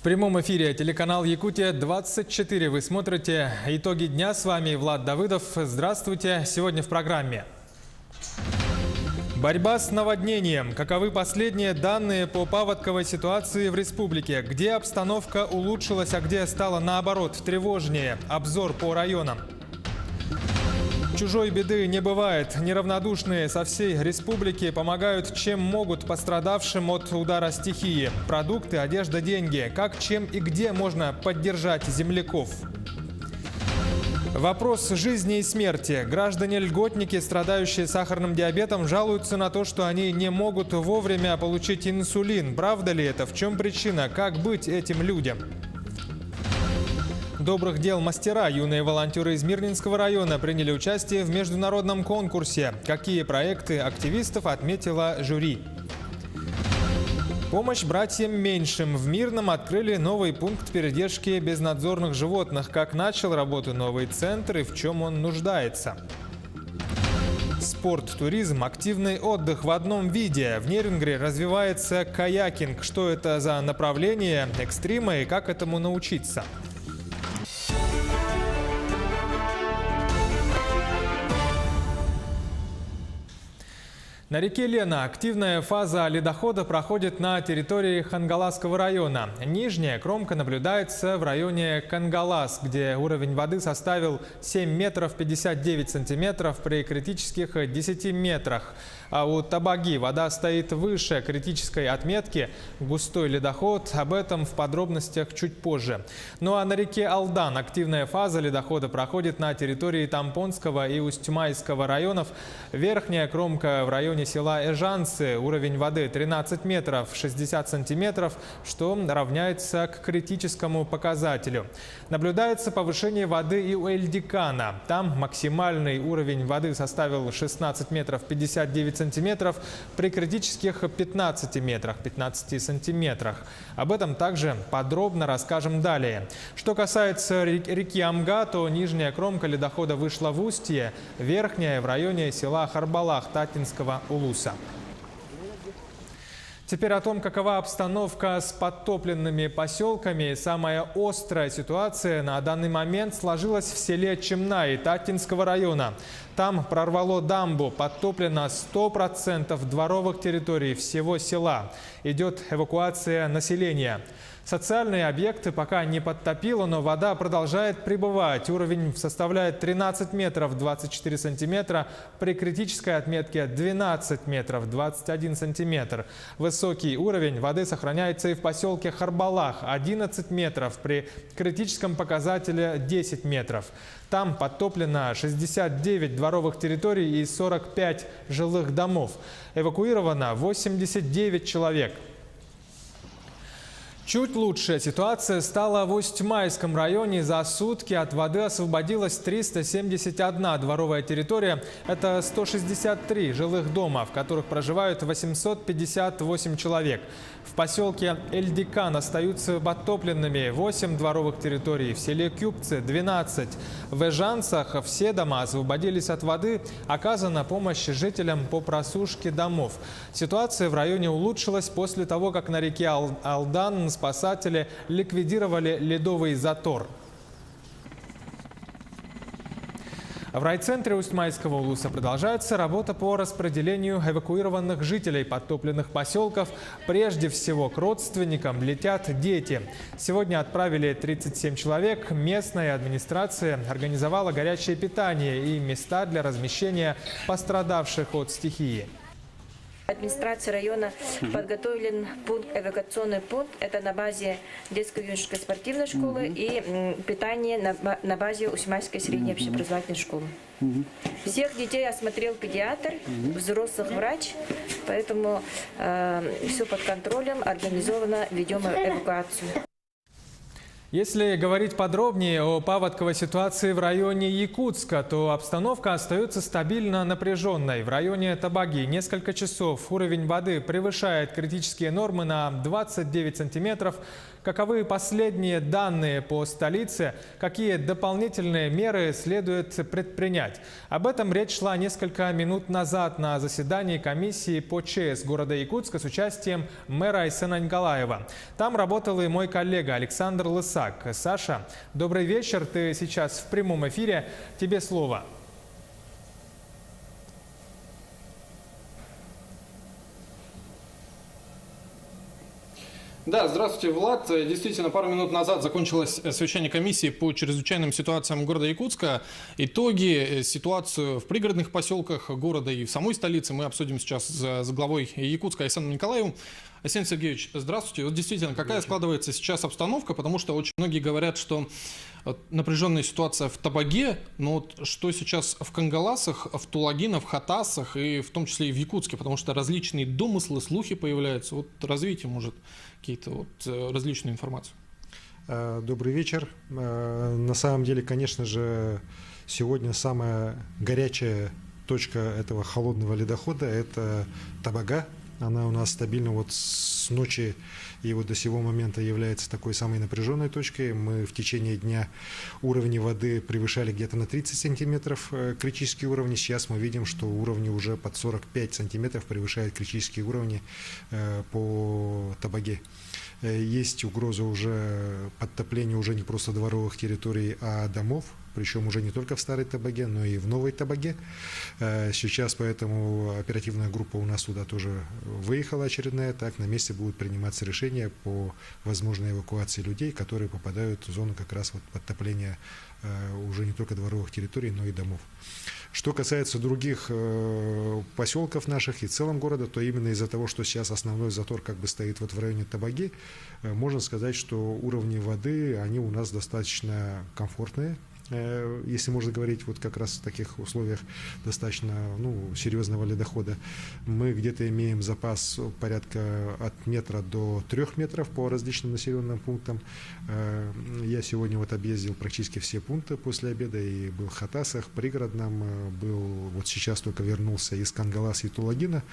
прямом эфире телеканал Якутия-24. Вы смотрите итоги дня. С вами Влад Давыдов. Здравствуйте. Сегодня в программе. Борьба с наводнением. Каковы последние данные по паводковой ситуации в республике? Где обстановка улучшилась, а где стало наоборот тревожнее? Обзор по районам. Чужой беды не бывает. Неравнодушные со всей республики помогают, чем могут, пострадавшим от удара стихии. Продукты, одежда, деньги. Как, чем и где можно поддержать земляков? Вопрос жизни и смерти. Граждане-льготники, страдающие сахарным диабетом, жалуются на то, что они не могут вовремя получить инсулин. Правда ли это? В чем причина? Как быть этим людям? Добрых дел мастера. Юные волонтеры из Мирнинского района приняли участие в международном конкурсе. Какие проекты активистов отметила жюри? Помощь братьям меньшим. В Мирном открыли новый пункт передержки безнадзорных животных. Как начал работу новый центр и в чем он нуждается? Спорт, туризм, активный отдых в одном виде. В Нерюнгри развивается каякинг. Что это за направление экстрима и как этому научиться? На реке Лена активная фаза ледохода проходит на территории Хангаласского района. Нижняя кромка наблюдается в районе Кангалас, где уровень воды составил 7 метров 59 сантиметров при критических 10 метрах. А у Табаги вода стоит выше критической отметки. Густой ледоход. Об этом в подробностях чуть позже. Ну а на реке Алдан активная фаза ледохода проходит на территории Тампонского и Усть-Майского районов. Верхняя кромка в районе села Эжанцы. Уровень воды 13 метров 60 сантиметров, что равняется к критическому показателю. Наблюдается повышение воды и у Эльдикана. Там максимальный уровень воды составил 16 метров 59 сантиметров при критических 15 метрах 15 сантиметрах. Об этом также подробно расскажем далее. Что касается реки Амга, то нижняя кромка ледохода вышла в устье, верхняя в районе села Харбалах Татинского улуса. Теперь о том, какова обстановка с подтопленными поселками. Самая острая ситуация на данный момент сложилась в селе Чемнаи Татинского района. Там прорвало дамбу, подтоплено 100% дворовых территорий всего села. Идет эвакуация населения. Социальные объекты пока не подтопило, но вода продолжает прибывать. Уровень составляет 13 метров 24 сантиметра, при критической отметке 12 метров 21 сантиметр. Высокий уровень воды сохраняется и в поселке Харбалах – 11 метров, при критическом показателе 10 метров. Там подтоплено 69 дворовых территорий и 45 жилых домов. Эвакуировано 89 человек. Чуть лучше ситуация стала в Усть-Майском районе. За сутки от воды освободилась 371 дворовая территория. Это 163 жилых дома, в которых проживают 858 человек. В поселке Эльдикан остаются подтопленными 8 дворовых территорий. В селе Кюбце 12. В Эжанцах все дома освободились от воды. Оказана помощь жителям по просушке домов. Ситуация в районе улучшилась после того, как на реке Алдан спасатели ликвидировали ледовый затор. В райцентре Усть-Майского улуса продолжается работа по распределению эвакуированных жителей подтопленных поселков. Прежде всего к родственникам летят дети. Сегодня отправили 37 человек. Местная администрация организовала горячее питание и места для размещения пострадавших от стихии. Администрация района подготовлен эвакуационный пункт. Это на базе детско-юношеской спортивной школы и питание на базе Усть-Майской средней общеобразовательной школы. Всех детей осмотрел педиатр, взрослых врач, поэтому все под контролем, организовано, ведем эвакуацию. Если говорить подробнее о паводковой ситуации в районе Якутска, то обстановка остается стабильно напряженной. В районе Табаги несколько часов уровень воды превышает критические нормы на 29 сантиметров. Каковы последние данные по столице? Какие дополнительные меры следует предпринять? Об этом речь шла несколько минут назад на заседании комиссии по ЧС города Якутска с участием мэра Айсена Николаева. Там работал и мой коллега Александр Лысак. Саша, добрый вечер. Ты сейчас в прямом эфире. Тебе слово. Да, здравствуйте, Влад. Действительно, пару минут назад закончилось совещание комиссии по чрезвычайным ситуациям города Якутска. Итоги, ситуацию в пригородных поселках города и в самой столице мы обсудим сейчас с главой Якутска Айсеном Николаевым. Айсен Сергеевич, здравствуйте. Вот действительно, какая складывается сейчас обстановка? Потому что очень многие говорят, что напряженная ситуация в Табаге, но вот что сейчас в Кангаласах, в Тулагино, в Хатасах и в том числе и в Якутске, потому что различные домыслы, слухи появляются. Вот развейте, может, какие-то вот различную информацию. Добрый вечер. На самом деле, конечно же, сегодня самая горячая точка этого холодного ледохода – это Табага. Она у нас стабильно вот с ночи и вот до сего момента является такой самой напряженной точкой. Мы в течение дня уровни воды превышали где-то на 30 сантиметров критические уровни. Сейчас мы видим, что уровни уже под 45 сантиметров превышают критические уровни по Табаге. Есть угроза уже подтопления уже не просто дворовых территорий, а домов, причем уже не только в Старой Табаге, но и в Новой Табаге. Сейчас поэтому оперативная группа у нас туда тоже выехала очередная. Так, на месте будут приниматься решения по возможной эвакуации людей, которые попадают в зону как раз вот подтопления уже не только дворовых территорий, но и домов. Что касается других поселков наших и в целом города, то именно из-за того, что сейчас основной затор как бы стоит вот в районе Табаги, можно сказать, что уровни воды, они у нас достаточно комфортные. Если можно говорить вот как раз в таких условиях достаточно серьезного ледохода, мы где-то имеем запас порядка от метра до 3 метров по различным населенным пунктам. Я сегодня вот объездил практически все пункты после обеда и был в Хатасах, пригородном, был вот сейчас только вернулся из Кангаласа и Тулагина.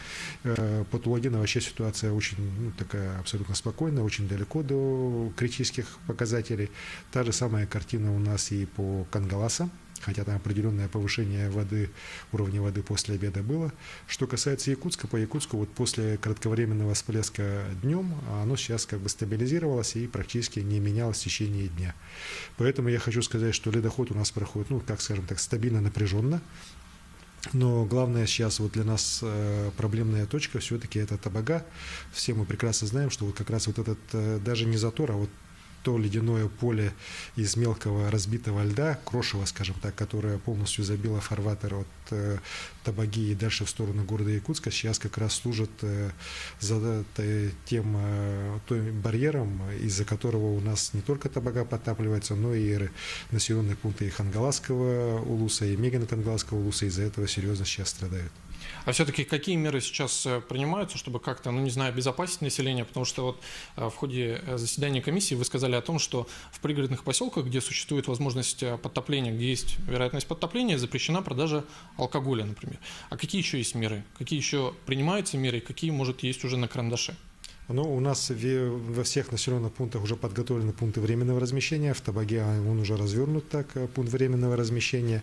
По Тулагину вообще ситуация очень такая абсолютно спокойная, очень далеко до критических показателей. Та же самая картина у нас и по Кангаласа, хотя там определенное повышение воды, уровня воды после обеда было. Что касается Якутска, по Якутску вот после кратковременного всплеска днем, оно сейчас как бы стабилизировалось и практически не менялось в течение дня. Поэтому я хочу сказать, что ледоход у нас проходит, как скажем так, стабильно, напряженно. Но главное сейчас вот для нас проблемная точка все-таки это Табага. Все мы прекрасно знаем, что вот как раз вот этот даже не затор, а вот то ледяное поле из мелкого разбитого льда, крошево, скажем так, которое полностью забило фарватер от Табаги и дальше в сторону города Якутска, сейчас как раз служит тем барьером, из-за которого у нас не только Табага подтапливается, но и населенные пункты и Хангаласского улуса, и Мегано-Кангаласского улуса из-за этого серьезно сейчас страдают. А все-таки какие меры сейчас принимаются, чтобы как-то, обезопасить население? Потому что вот в ходе заседания комиссии вы сказали о том, что в пригородных поселках, где существует возможность подтопления, где есть вероятность подтопления, запрещена продажа алкоголя, например. А какие еще есть меры? Какие еще принимаются меры, какие, может, есть уже на карандаше? У нас во всех населенных пунктах уже подготовлены пункты временного размещения. В Табаге он уже развернут так, пункт временного размещения.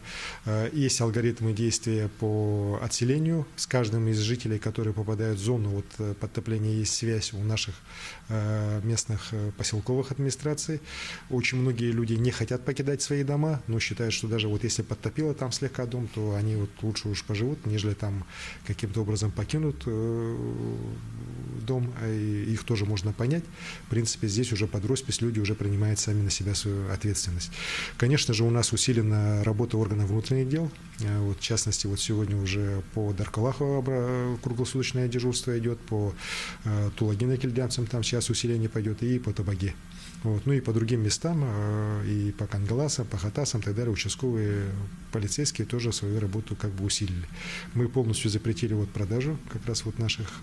Есть алгоритмы действия по отселению. С каждым из жителей, которые попадают в зону подтопления, есть связь у наших местных поселковых администраций. Очень многие люди не хотят покидать свои дома, но считают, что даже если подтопило там слегка дом, то они лучше уж поживут, нежели там каким-то образом покинут дом. И их тоже можно понять. В принципе, здесь уже под роспись люди уже принимают сами на себя свою ответственность. Конечно же, у нас усилена работа органов внутренних дел. В частности, сегодня уже по Даркалаху круглосуточное дежурство идет, по Тулагино-Кельдянцам там сейчас усиление пойдет, и по Табаге. И по другим местам, и по Кангаласам, по Хатасам и так далее, участковые полицейские тоже свою работу как бы усилили. Мы полностью запретили продажу как раз наших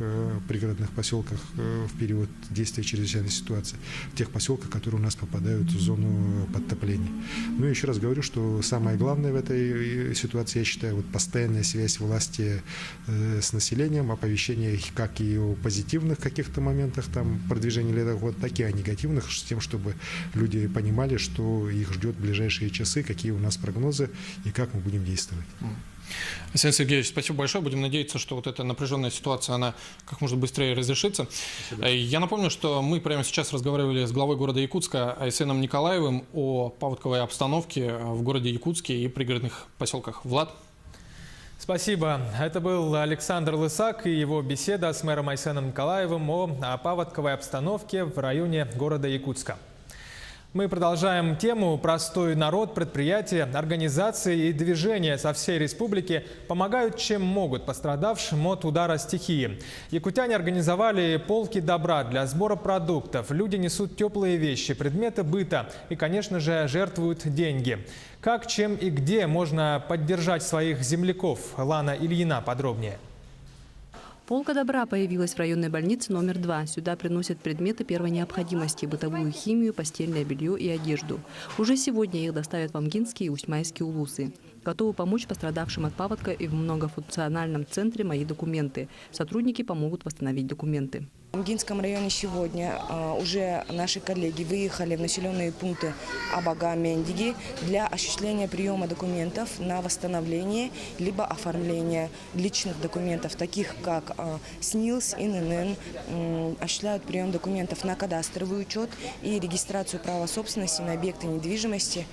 пригородных поселков поселках в период действия чрезвычайной ситуации, в тех поселках, которые у нас попадают в зону подтопления. Ну и еще раз говорю, что самое главное в этой ситуации, я считаю, вот постоянная связь власти с населением, оповещение их как и о позитивных каких-то моментах там продвижения ледохода, так и о негативных, с тем, чтобы люди понимали, что их ждет в ближайшие часы, какие у нас прогнозы и как мы будем действовать. Александр Сергеевич, спасибо большое. Будем надеяться, что вот эта напряженная ситуация, она как можно быстрее разрешится. Спасибо. Я напомню, что мы прямо сейчас разговаривали с главой города Якутска Айсеном Николаевым о паводковой обстановке в городе Якутске и пригородных поселках. Влад? Спасибо. Это был Александр Лысак и его беседа с мэром Айсеном Николаевым о паводковой обстановке в районе города Якутска. Мы продолжаем тему. Простой народ, предприятия, организации и движения со всей республики помогают, чем могут, пострадавшим от удара стихии. Якутяне организовали полки добра для сбора продуктов. Люди несут теплые вещи, предметы быта и, конечно же, жертвуют деньги. Как, чем и где можно поддержать своих земляков? Лана Ильина подробнее. Полка добра появилась в районной больнице номер 2. Сюда приносят предметы первой необходимости – бытовую химию, постельное белье и одежду. Уже сегодня их доставят в Амгинские и Усьмайские улусы. Готовы помочь пострадавшим от паводка и в многофункциональном центре «Мои документы». Сотрудники помогут восстановить документы. В Амгинском районе сегодня уже наши коллеги выехали в населенные пункты Абага, Мендиги для осуществления приема документов на восстановление либо оформление личных документов, таких как СНИЛС, ИНН, осуществляют прием документов на кадастровый учет и регистрацию права собственности на объекты недвижимости,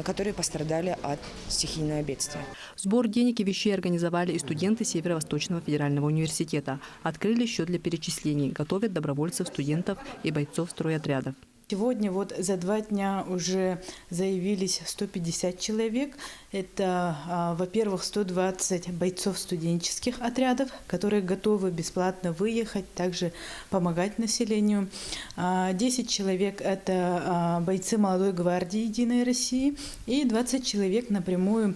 которые пострадали от стихийного бедствия. Сбор денег и вещей организовали и студенты Северо-Восточного федерального университета. Открыли счет для перечислений, готовят добровольцев, студентов и бойцов стройотрядов. Сегодня вот за 2 дня уже заявились 150 человек. Это, во-первых, 120 бойцов студенческих отрядов, которые готовы бесплатно выехать, также помогать населению. 10 человек – это бойцы молодой гвардии «Единой России». И 20 человек напрямую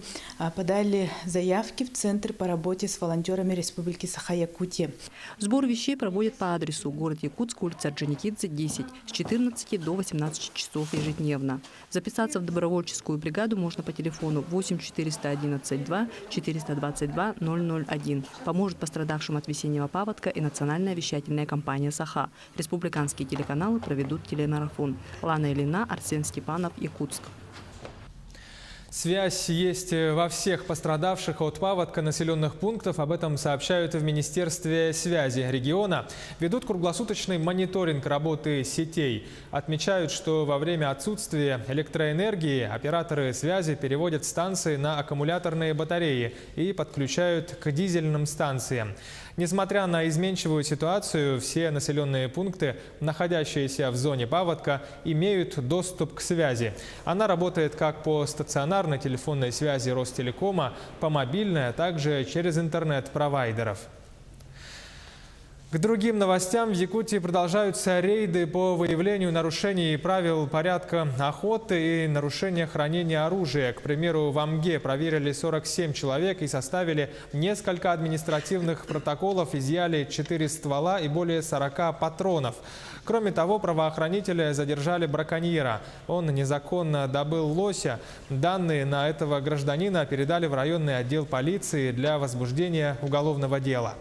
подали заявки в Центр по работе с волонтерами Республики Саха-Якутия. Сбор вещей проводят по адресу: город Якутск, улица Орджоникидзе, 10, с 14 до 18 часов ежедневно. Записаться в добровольческую бригаду можно по телефону 8 411 2 422 001. Поможет пострадавшим от весеннего паводка и национальная вещательная компания «Саха». Республиканские телеканалы проведут телемарафон. Лана Ильина, Арсен Степанов, Якутск. Связь есть во всех пострадавших от паводка населенных пунктов. Об этом сообщают в Министерстве связи региона. Ведут круглосуточный мониторинг работы сетей. Отмечают, что во время отсутствия электроэнергии операторы связи переводят станции на аккумуляторные батареи и подключают к дизельным станциям. Несмотря на изменчивую ситуацию, все населенные пункты, находящиеся в зоне паводка, имеют доступ к связи. Она работает как по стационарной телефонной связи Ростелекома, по мобильной, а также через интернет-провайдеров. К другим новостям. В Якутии продолжаются рейды по выявлению нарушений правил порядка охоты и нарушения хранения оружия. К примеру, в Амге проверили 47 человек и составили несколько административных протоколов, изъяли 4 ствола и более 40 патронов. Кроме того, правоохранители задержали браконьера. Он незаконно добыл лося. Данные на этого гражданина передали в районный отдел полиции для возбуждения уголовного дела.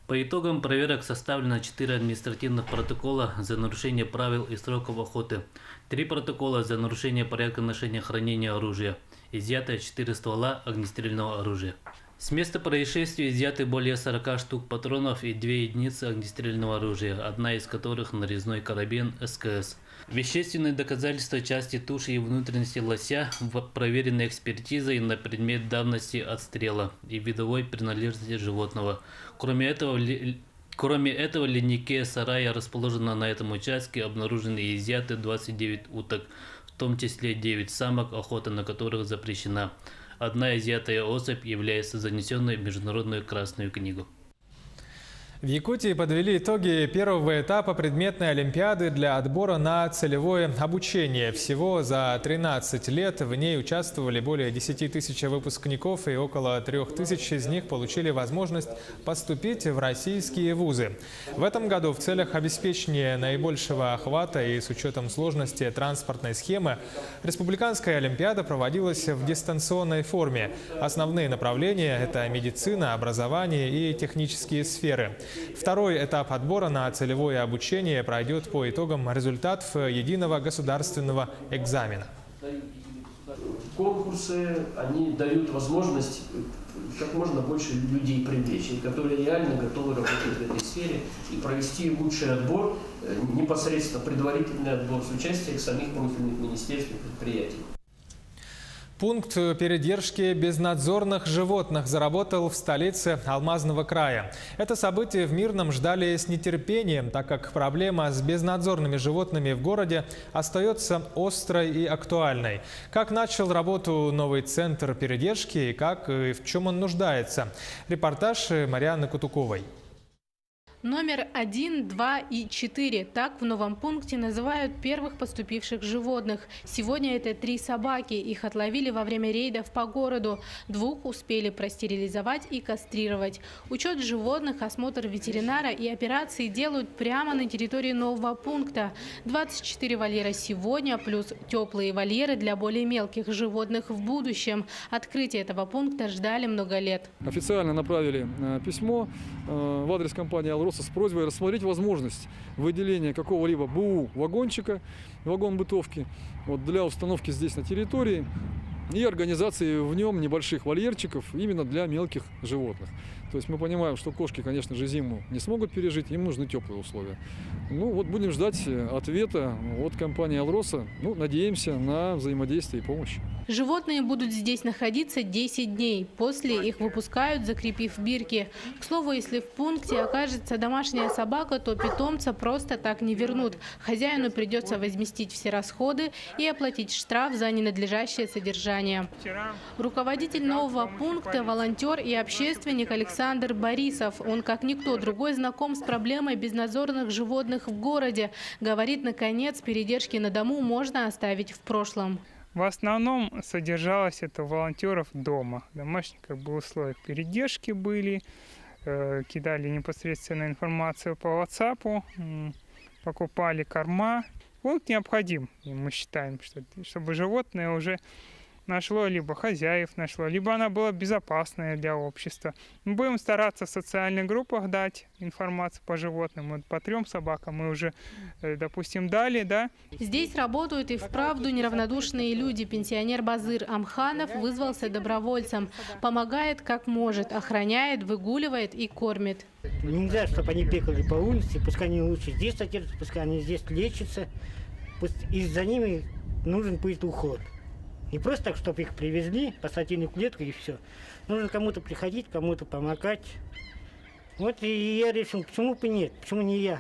По итогам проверок составлено 4 административных протокола за нарушение правил и сроков охоты, 3 протокола за нарушение порядка ношения и хранения оружия, изъято 4 ствола огнестрельного оружия. С места происшествия изъяты более 40 штук патронов и 2 единицы огнестрельного оружия, одна из которых нарезной карабин СКС. Вещественные доказательства части туши и внутренности лося проверены экспертизой на предмет давности отстрела и видовой принадлежности животного. Кроме этого, в леднике сарая, расположенном на этом участке, обнаружены и изъяты 29 уток, в том числе 9 самок, охота на которых запрещена. Одна изъятая особь является занесенной в Международную Красную книгу. В Якутии подвели итоги первого этапа предметной олимпиады для отбора на целевое обучение. Всего за 13 лет в ней участвовали более 10 тысяч выпускников, и около 3 тысяч из них получили возможность поступить в российские вузы. В этом году в целях обеспечения наибольшего охвата и с учетом сложности транспортной схемы республиканская олимпиада проводилась в дистанционной форме. Основные направления – это медицина, образование и технические сферы. Второй этап отбора на целевое обучение пройдет по итогам результатов единого государственного экзамена. Конкурсы, они дают возможность как можно больше людей привлечь, которые реально готовы работать в этой сфере и провести лучший отбор, непосредственно предварительный отбор с участием самих профильных министерств и предприятий. Пункт передержки безнадзорных животных заработал в столице Алмазного края. Это событие в Мирном ждали с нетерпением, так как проблема с безнадзорными животными в городе остается острой и актуальной. Как начал работу новый центр передержки и как и в чем он нуждается? Репортаж Марианны Кутуковой. Номер 1, 2 и 4. Так в новом пункте называют первых поступивших животных. Сегодня это 3 собаки. Их отловили во время рейдов по городу. 2 успели простерилизовать и кастрировать. Учет животных, осмотр ветеринара и операции делают прямо на территории нового пункта. 24 вольера сегодня, плюс теплые вольеры для более мелких животных в будущем. Открытие этого пункта ждали много лет. Официально направили письмо в адрес компании «Алроса» с просьбой рассмотреть возможность выделения какого-либо БУ вагончика, вагон-бытовки для установки здесь на территории и организации в нем небольших вольерчиков именно для мелких животных. То есть мы понимаем, что кошки, конечно же, зиму не смогут пережить, им нужны теплые условия. Ну вот будем ждать ответа от компании «Алроса». Ну, надеемся на взаимодействие и помощь. Животные будут здесь находиться 10 дней. После их выпускают, закрепив бирки. К слову, если в пункте окажется домашняя собака, то питомца просто так не вернут. Хозяину придется возместить все расходы и оплатить штраф за ненадлежащее содержание. Руководитель нового пункта, волонтер и общественник Александр Борисов. Он, как никто другой, знаком с проблемой безнадзорных животных в городе. Говорит, наконец, передержки на дому можно оставить в прошлом. В основном содержалось это у волонтеров дома. Домашние условия передержки были, кидали непосредственно информацию по WhatsApp, покупали корма. Пункт необходим, мы считаем, чтобы животное уже нашло либо хозяев нашло, либо она была безопасная для общества. Мы будем стараться в социальных группах дать информацию по животным. Вот по 3 собакам мы уже, допустим, дали, да. Здесь работают и вправду неравнодушные люди. Пенсионер Базыр Амханов вызвался добровольцем. Помогает как может, охраняет, выгуливает и кормит. Нельзя, чтобы они бегали по улице, пускай они лучше здесь содержатся, пускай они здесь лечатся. И за ними нужен будет уход. Не просто так, чтобы их привезли, посадили в клетку и все. Нужно кому-то приходить, кому-то помогать. Вот и я решил, почему бы нет, почему не я.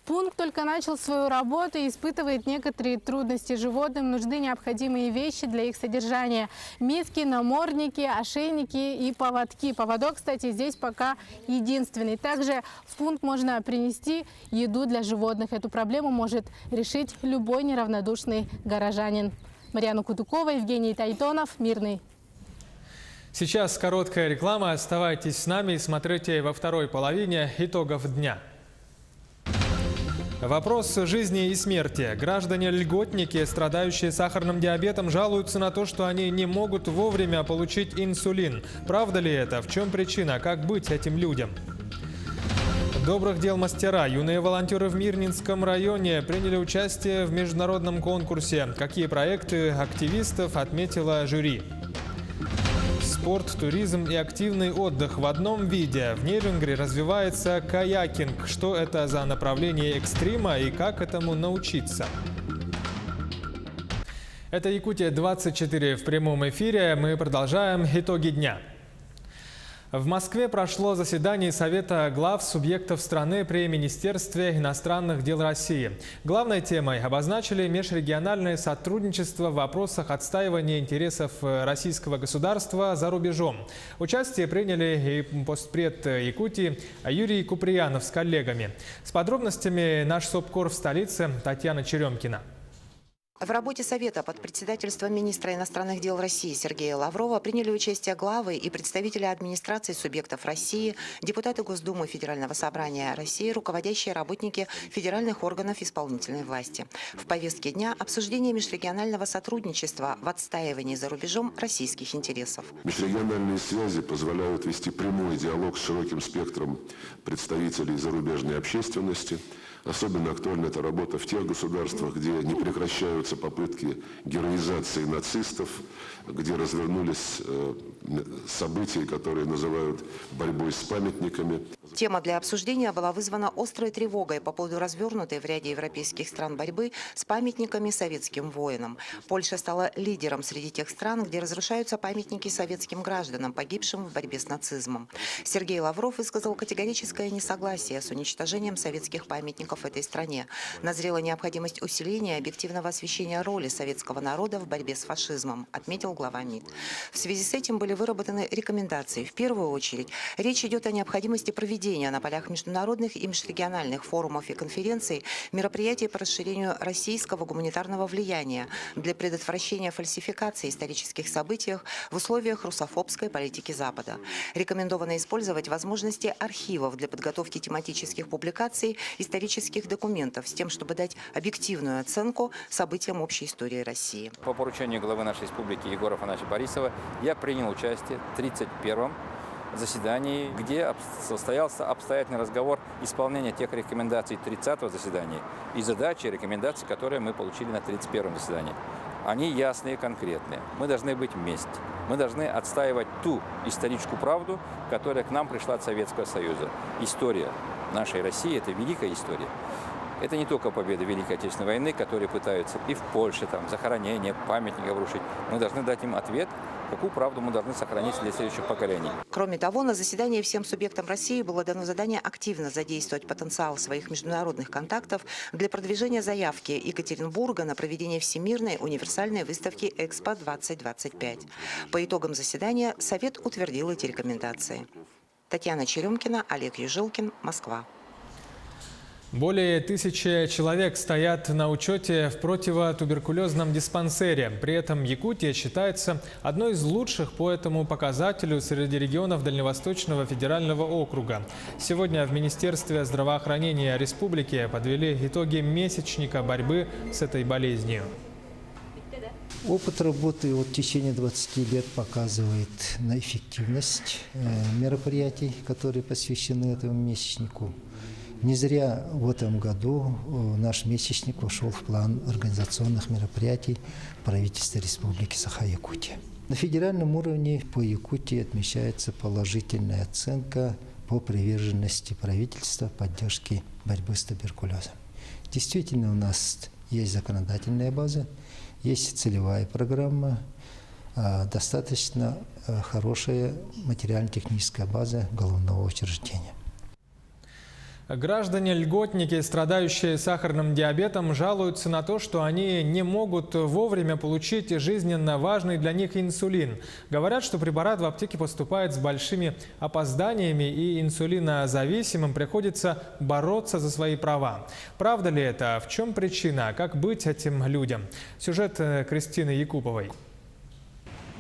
Пункт только начал свою работу и испытывает некоторые трудности. Животным нужны необходимые вещи для их содержания. Миски, намордники, ошейники и поводки. Поводок, кстати, здесь пока единственный. Также в пункт можно принести еду для животных. Эту проблему может решить любой неравнодушный горожанин. Марианна Кутукова, Евгений Тайтонов, Мирный. Сейчас короткая реклама. Оставайтесь с нами и смотрите во второй половине итогов дня. Вопрос жизни и смерти. Граждане-льготники, страдающие сахарным диабетом, жалуются на то, что они не могут вовремя получить инсулин. Правда ли это? В чем причина? Как быть этим людям? Добрых дел мастера. Юные волонтеры в Мирнинском районе приняли участие в международном конкурсе. Какие проекты активистов отметила жюри? Спорт, туризм и активный отдых в одном виде. В Нерюнгри развивается каякинг. Что это за направление экстрима и как этому научиться? Это Якутия 24 в прямом эфире. Мы продолжаем итоги дня. В Москве прошло заседание Совета глав субъектов страны при Министерстве иностранных дел России. Главной темой обозначили межрегиональное сотрудничество в вопросах отстаивания интересов российского государства за рубежом. Участие приняли и постпред Якутии Юрий Куприянов с коллегами. С подробностями наш СОБКОР в столице Татьяна Черемкина. В работе Совета под председательством министра иностранных дел России Сергея Лаврова приняли участие главы и представители администрации субъектов России, депутаты Госдумы Федерального собрания России, руководящие работники федеральных органов исполнительной власти. В повестке дня обсуждение межрегионального сотрудничества в отстаивании за рубежом российских интересов. Межрегиональные связи позволяют вести прямой диалог с широким спектром представителей зарубежной общественности. Особенно актуальна эта работа в тех государствах, где не прекращаются попытки героизации нацистов, где развернулись события, которые называют борьбой с памятниками. Тема для обсуждения была вызвана острой тревогой по поводу развернутой в ряде европейских стран борьбы с памятниками советским воинам. Польша стала лидером среди тех стран, где разрушаются памятники советским гражданам, погибшим в борьбе с нацизмом. Сергей Лавров высказал категорическое несогласие с уничтожением советских памятников в этой стране. Назрела необходимость усиления объективного освещения роли советского народа в борьбе с фашизмом, отметил глава МИД. В связи с этим были выработаны рекомендации. В первую очередь, речь идет о необходимости проведения на полях международных и межрегиональных форумов и конференций мероприятий по расширению российского гуманитарного влияния для предотвращения фальсификации исторических событий в условиях русофобской политики Запада. Рекомендовано использовать возможности архивов для подготовки тематических публикаций исторических документов с тем, чтобы дать объективную оценку событиям общей истории России. По поручению главы нашей республики Егора Афанасьевича Борисова я принял участие в 31-м заседании, где состоялся обстоятельный разговор исполнения тех рекомендаций 30-го заседания и задачи и рекомендаций, которые мы получили на 31-м заседании. Они ясные и конкретные. Мы должны быть вместе. Мы должны отстаивать ту историческую правду, которая к нам пришла от Советского Союза. История нашей России – это великая история. Это не только победа Великой Отечественной войны, которые пытаются и в Польше захоронение памятников рушить. Мы должны дать им ответ, какую правду мы должны сохранить для следующих поколений. Кроме того, на заседании всем субъектам России было дано задание активно задействовать потенциал своих международных контактов для продвижения заявки Екатеринбурга на проведение Всемирной универсальной выставки «Экспо-2025». По итогам заседания Совет утвердил эти рекомендации. Татьяна Черемкина, Олег Южилкин, Москва. Более 1000 человек стоят на учете в противотуберкулезном диспансере. При этом Якутия считается одной из лучших по этому показателю среди регионов Дальневосточного федерального округа. Сегодня в Министерстве здравоохранения республики подвели итоги месячника борьбы с этой болезнью. Опыт работы в течение 20 лет показывает на эффективность мероприятий, которые посвящены этому месячнику. Не зря в этом году наш месячник вошел в план организационных мероприятий правительства Республики Саха-Якутия. На федеральном уровне по Якутии отмечается положительная оценка по приверженности правительства поддержке борьбы с туберкулезом. Действительно, у нас есть законодательная база, есть целевая программа, достаточно хорошая материально-техническая база головного учреждения. Граждане-льготники, страдающие сахарным диабетом, жалуются на то, что они не могут вовремя получить жизненно важный для них инсулин. Говорят, что препарат в аптеке поступает с большими опозданиями, и инсулинозависимым приходится бороться за свои права. Правда ли это? В чем причина? Как быть этим людям? Сюжет Кристины Якуповой.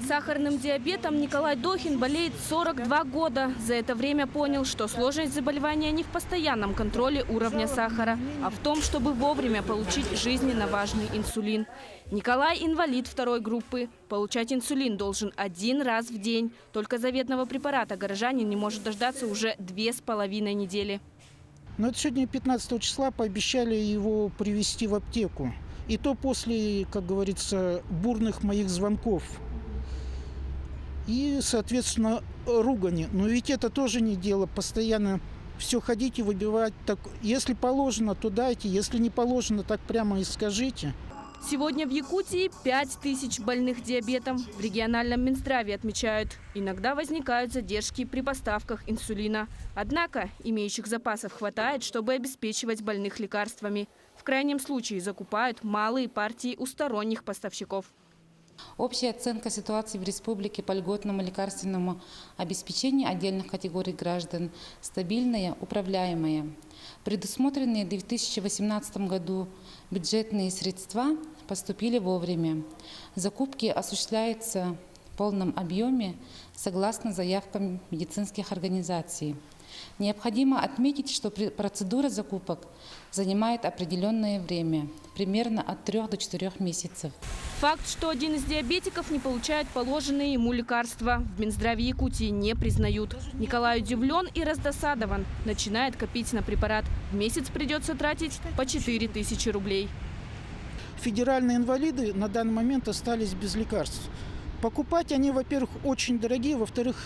Сахарным диабетом Николай Дохин болеет 42 года. За это время понял, что сложность заболевания не в постоянном контроле уровня сахара, а в том, чтобы вовремя получить жизненно важный инсулин. Николай – инвалид второй группы. Получать инсулин должен 1 раз в день. Только заветного препарата горожанин не может дождаться уже 2,5 недели. Но это сегодня 15 числа пообещали его привезти в аптеку. И то после, как говорится, бурных моих звонков. И, соответственно, ругани. Но ведь это тоже не дело. Постоянно все ходить и выбивать. Так, если положено, то дайте. Если не положено, так прямо и скажите. Сегодня в Якутии 5000 больных диабетом. В региональном Минздраве отмечают, иногда возникают задержки при поставках инсулина. Однако имеющих запасов хватает, чтобы обеспечивать больных лекарствами. В крайнем случае закупают малые партии у сторонних поставщиков. Общая оценка ситуации в республике по льготному лекарственному обеспечению отдельных категорий граждан стабильная, управляемая. Предусмотренные в 2018 году бюджетные средства поступили вовремя. Закупки осуществляются в полном объеме согласно заявкам медицинских организаций. Необходимо отметить, что процедура закупок занимает определенное время, примерно от 3 до 4 месяцев. Факт, что один из диабетиков не получает положенные ему лекарства, в Минздраве Якутии не признают. Николай удивлен и раздосадован. Начинает копить на препарат. В месяц придется тратить по 4000 рублей. Федеральные инвалиды на данный момент остались без лекарств. Покупать они, во-первых, очень дорогие, во-вторых,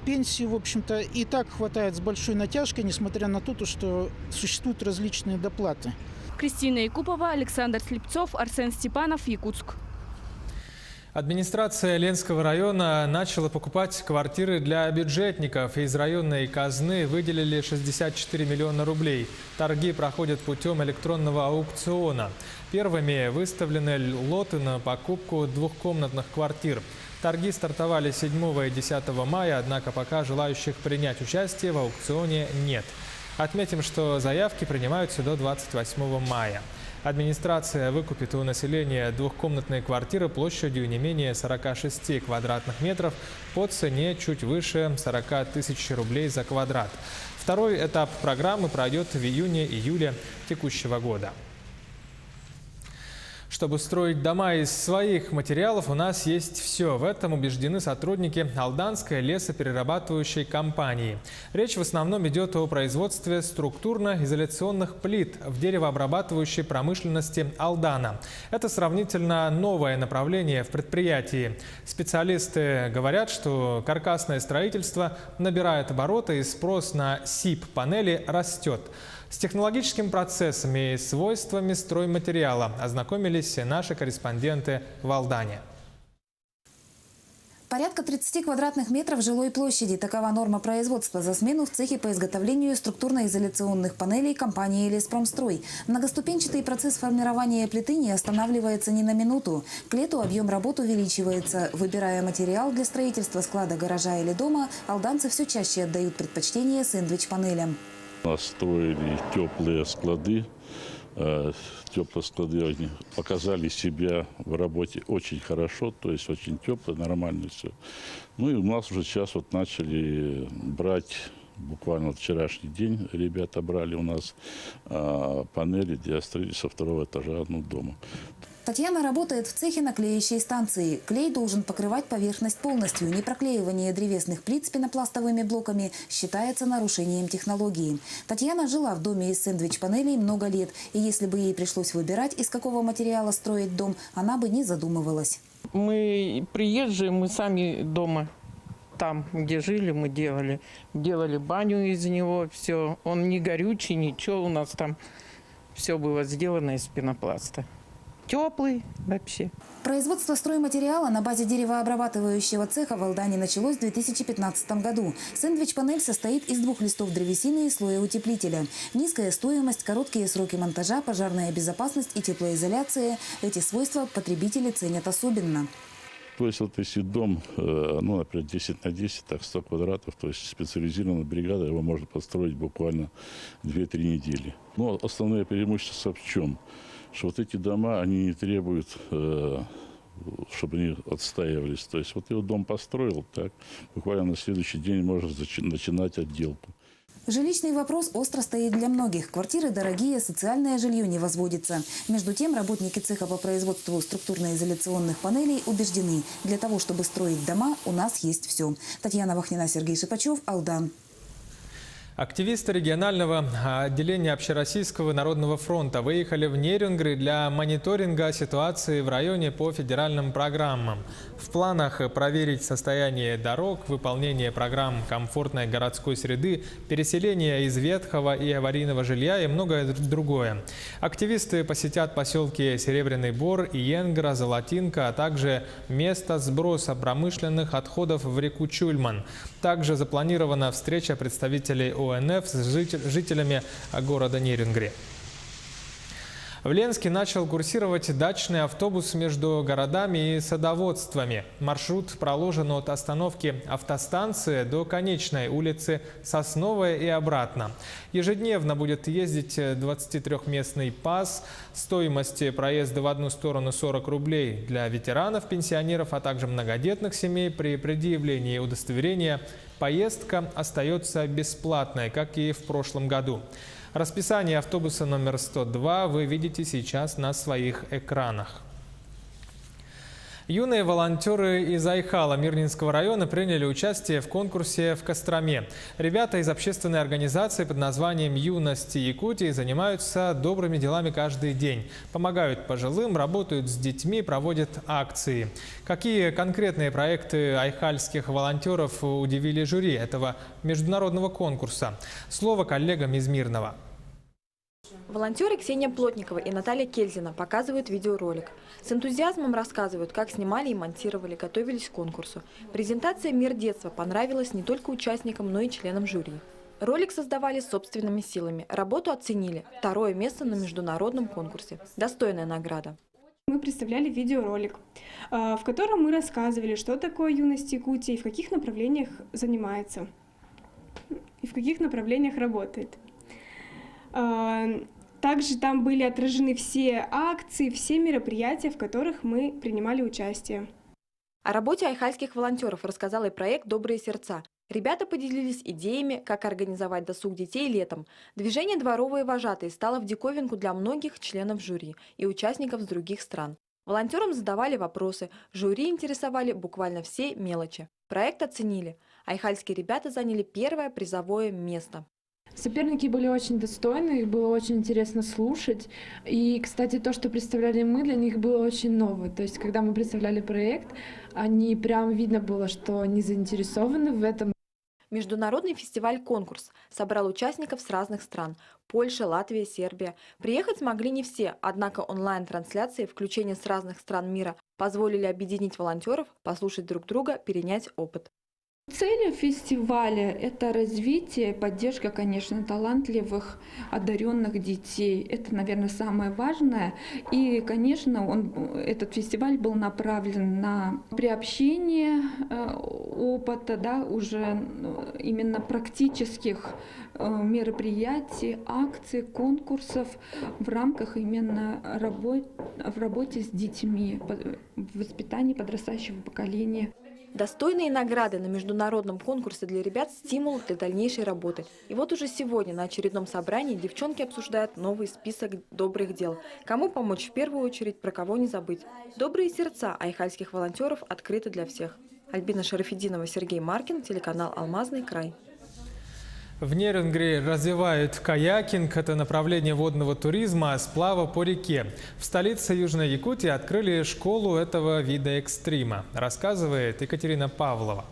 пенсии, в общем-то, и так хватает с большой натяжкой, несмотря на то, что существуют различные доплаты. Кристина Якупова, Александр Слепцов, Арсен Степанов, Якутск. Администрация Ленского района начала покупать квартиры для бюджетников. Из районной казны выделили 64 миллиона рублей. Торги проходят путем электронного аукциона. Первыми выставлены лоты на покупку двухкомнатных квартир. Торги стартовали 7 и 10 мая, однако пока желающих принять участие в аукционе нет. Отметим, что заявки принимаются до 28 мая. Администрация выкупит у населения двухкомнатные квартиры площадью не менее 46 квадратных метров по цене чуть выше 40 тысяч рублей за квадрат. Второй этап программы пройдет в июне-июле текущего года. Чтобы строить дома из своих материалов, у нас есть все. В этом убеждены сотрудники Алданской лесоперерабатывающей компании. Речь в основном идет о производстве структурно-изоляционных плит в деревообрабатывающей промышленности Алдана. Это сравнительно новое направление в предприятии. Специалисты говорят, что каркасное строительство набирает обороты и спрос на СИП-панели растет. С технологическими процессами и свойствами стройматериала ознакомились наши корреспонденты в Алдане. Порядка 30 квадратных метров жилой площади. Такова норма производства за смену в цехе по изготовлению структурно-изоляционных панелей компании «Леспромстрой». Многоступенчатый процесс формирования плиты не останавливается ни на минуту. К лету объем работ увеличивается. Выбирая материал для строительства склада, гаража или дома, алданцы все чаще отдают предпочтение сэндвич-панелям. Настроили теплые склады. Теплые склады показали себя в работе очень хорошо, то есть очень тепло, нормально все. Ну и у нас уже сейчас вот начали брать, буквально вот вчерашний день ребята брали у нас панели для строительства 2-го этажа дома. Татьяна работает в цехе на клеящей станции. Клей должен покрывать поверхность полностью. Непроклеивание древесных плит с пенопластовыми блоками считается нарушением технологии. Татьяна жила в доме из сэндвич-панелей много лет. И если бы ей пришлось выбирать, из какого материала строить дом, она бы не задумывалась. Мы приезжие, мы сами дома, там, где жили, мы делали баню из него, все. Он не горючий, ничего, у нас там все было сделано из пенопласта. Теплый вообще. Производство стройматериала на базе деревообрабатывающего цеха в Алдане началось в 2015 году. Сэндвич-панель состоит из 2 листов древесины и слоя утеплителя. Низкая стоимость, короткие сроки монтажа, пожарная безопасность и теплоизоляция – эти свойства потребители ценят особенно. То есть вот если дом, например, 10 на 10, так 100 квадратов, то есть специализированная бригада, его можно построить буквально 2-3 недели. Но основное преимущество в чем? Что вот эти дома, они не требуют, чтобы они отстаивались. То есть вот его дом построил, так, буквально на следующий день можно начинать отделку. Жилищный вопрос остро стоит для многих. Квартиры дорогие, социальное жилье не возводится. Между тем, работники цеха по производству структурно-изоляционных панелей убеждены, для того, чтобы строить дома, у нас есть все. Татьяна Вахнина, Сергей Шипачев, Алдан. Активисты регионального отделения Общероссийского народного фронта выехали в Нерюнгри для мониторинга ситуации в районе по федеральным программам. В планах проверить состояние дорог, выполнение программ комфортной городской среды, переселение из ветхого и аварийного жилья и многое другое. Активисты посетят поселки Серебряный Бор, Иенгра, Золотинка, а также место сброса промышленных отходов в реку Чульман. Также запланирована встреча представителей ОНФ с жителями города Нерюнгри. В Ленске начал курсировать дачный автобус между городами и садоводствами. Маршрут проложен от остановки автостанции до конечной улицы Сосновая и обратно. Ежедневно будет ездить 23-местный ПАЗ. Стоимость проезда в одну сторону 40 рублей для ветеранов, пенсионеров, а также многодетных семей. При предъявлении удостоверения поездка остается бесплатной, как и в прошлом году. Расписание автобуса номер 102 вы видите сейчас на своих экранах. Юные волонтеры из Айхала Мирнинского района приняли участие в конкурсе в Костроме. Ребята из общественной организации под названием «Юность Якутии» занимаются добрыми делами каждый день. Помогают пожилым, работают с детьми, проводят акции. Какие конкретные проекты айхальских волонтеров удивили жюри этого международного конкурса? Слово коллегам из Мирного. Волонтеры Ксения Плотникова и Наталья Кельзина показывают видеоролик. С энтузиазмом рассказывают, как снимали и монтировали, готовились к конкурсу. Презентация «Мир детства» понравилась не только участникам, но и членам жюри. Ролик создавали собственными силами. Работу оценили. 2-е место на международном конкурсе. Достойная награда. Мы представляли видеоролик, в котором мы рассказывали, что такое юность Якутии, в каких направлениях занимается и в каких направлениях работает. Также там были отражены все акции, все мероприятия, в которых мы принимали участие. О работе айхальских волонтеров рассказал и проект «Добрые сердца». Ребята поделились идеями, как организовать досуг детей летом. Движение «Дворовые вожатые» стало в диковинку для многих членов жюри и участников с других стран. Волонтерам задавали вопросы, жюри интересовали буквально все мелочи. Проект оценили. Айхальские ребята заняли 1-е призовое место. Соперники были очень достойны, их было очень интересно слушать. И, кстати, то, что представляли мы, для них было очень новое. То есть, когда мы представляли проект, они прям видно было, что они заинтересованы в этом. Международный фестиваль-конкурс собрал участников с разных стран – Польша, Латвия, Сербия. Приехать смогли не все, однако онлайн-трансляции, включение с разных стран мира, позволили объединить волонтеров, послушать друг друга, перенять опыт. Целью фестиваля – это развитие, поддержка, конечно, талантливых, одаренных детей. Это, наверное, самое важное. И, конечно, этот фестиваль был направлен на приобщение опыта, да, уже именно практических мероприятий, акций, конкурсов в рамках именно в работе с детьми, в воспитании подрастающего поколения. Достойные награды на международном конкурсе для ребят – стимул для дальнейшей работы. И вот уже сегодня на очередном собрании девчонки обсуждают новый список добрых дел. Кому помочь в первую очередь, про кого не забыть. Добрые сердца айхальских волонтеров открыты для всех. Альбина Шарафеддинова, Сергей Маркин, телеканал «Алмазный край». В Нерюнгри развивают каякинг. Это направление водного туризма, сплава по реке. В столице Южной Якутии открыли школу этого вида экстрима. Рассказывает Екатерина Павлова.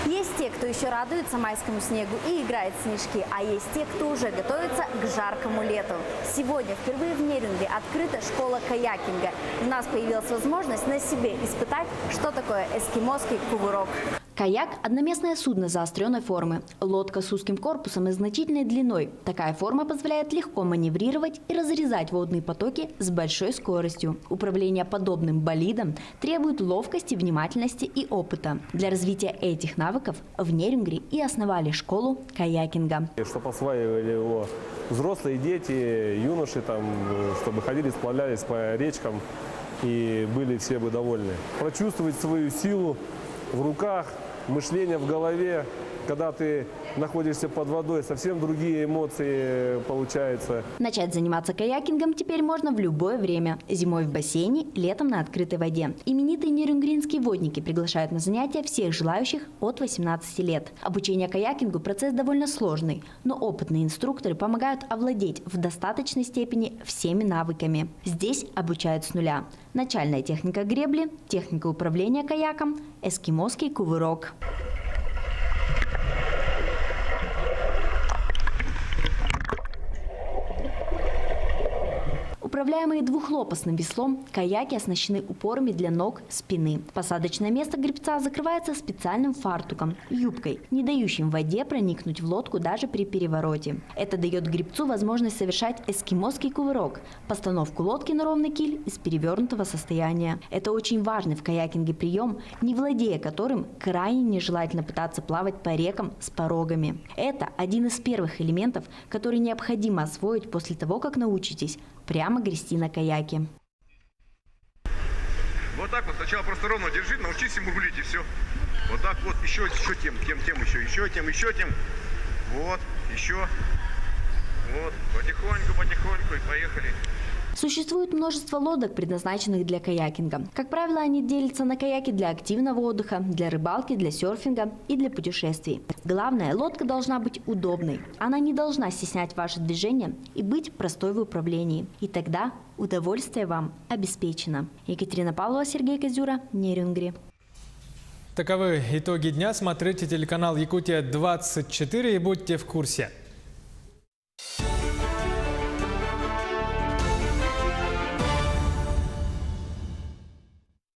Есть те, кто еще радуется майскому снегу и играет в снежки, а есть те, кто уже готовится к жаркому лету. Сегодня впервые в Нерюнгри открыта школа каякинга. У нас появилась возможность на себе испытать, что такое эскимосский кувырок. Каяк – одноместное судно заостренной формы. Лодка с узким корпусом и значительной длиной. Такая форма позволяет легко маневрировать и разрезать водные потоки с большой скоростью. Управление подобным болидом требует ловкости, внимательности и опыта. Для развития этих навыков в Нерюнгри и основали школу каякинга. Чтобы осваивали его взрослые, дети, юноши, чтобы ходили, сплавлялись по речкам и были все бы довольны. Прочувствовать свою силу в руках, мышление в голове, когда ты находишься под водой, совсем другие эмоции получаются. Начать заниматься каякингом теперь можно в любое время. Зимой в бассейне, летом на открытой воде. Именитые нерюнгринские водники приглашают на занятия всех желающих от 18 лет. Обучение каякингу – процесс довольно сложный, но опытные инструкторы помогают овладеть в достаточной степени всеми навыками. Здесь обучают с нуля. Начальная техника гребли, техника управления каяком, эскимосский кувырок. Управляемые двухлопастным веслом, каяки оснащены упорами для ног, спины. Посадочное место гребца закрывается специальным фартуком, юбкой, не дающим воде проникнуть в лодку даже при перевороте. Это дает гребцу возможность совершать эскимосский кувырок – постановку лодки на ровный киль из перевернутого состояния. Это очень важный в каякинге прием, не владея которым крайне нежелательно пытаться плавать по рекам с порогами. Это один из первых элементов, который необходимо освоить после того, как научитесь прямо грести на каяке. Вот так вот, сначала просто ровно держи, научись ему рулить и все. Вот так вот, еще тем, еще тем. Вот, еще. Вот, потихоньку и поехали. Существует множество лодок, предназначенных для каякинга. Как правило, они делятся на каяки для активного отдыха, для рыбалки, для серфинга и для путешествий. Главное, лодка должна быть удобной. Она не должна стеснять ваши движения и быть простой в управлении. И тогда удовольствие вам обеспечено. Екатерина Павлова, Сергей Козюра, Нерюнгри. Таковы итоги дня. Смотрите телеканал Якутия-24 и будьте в курсе.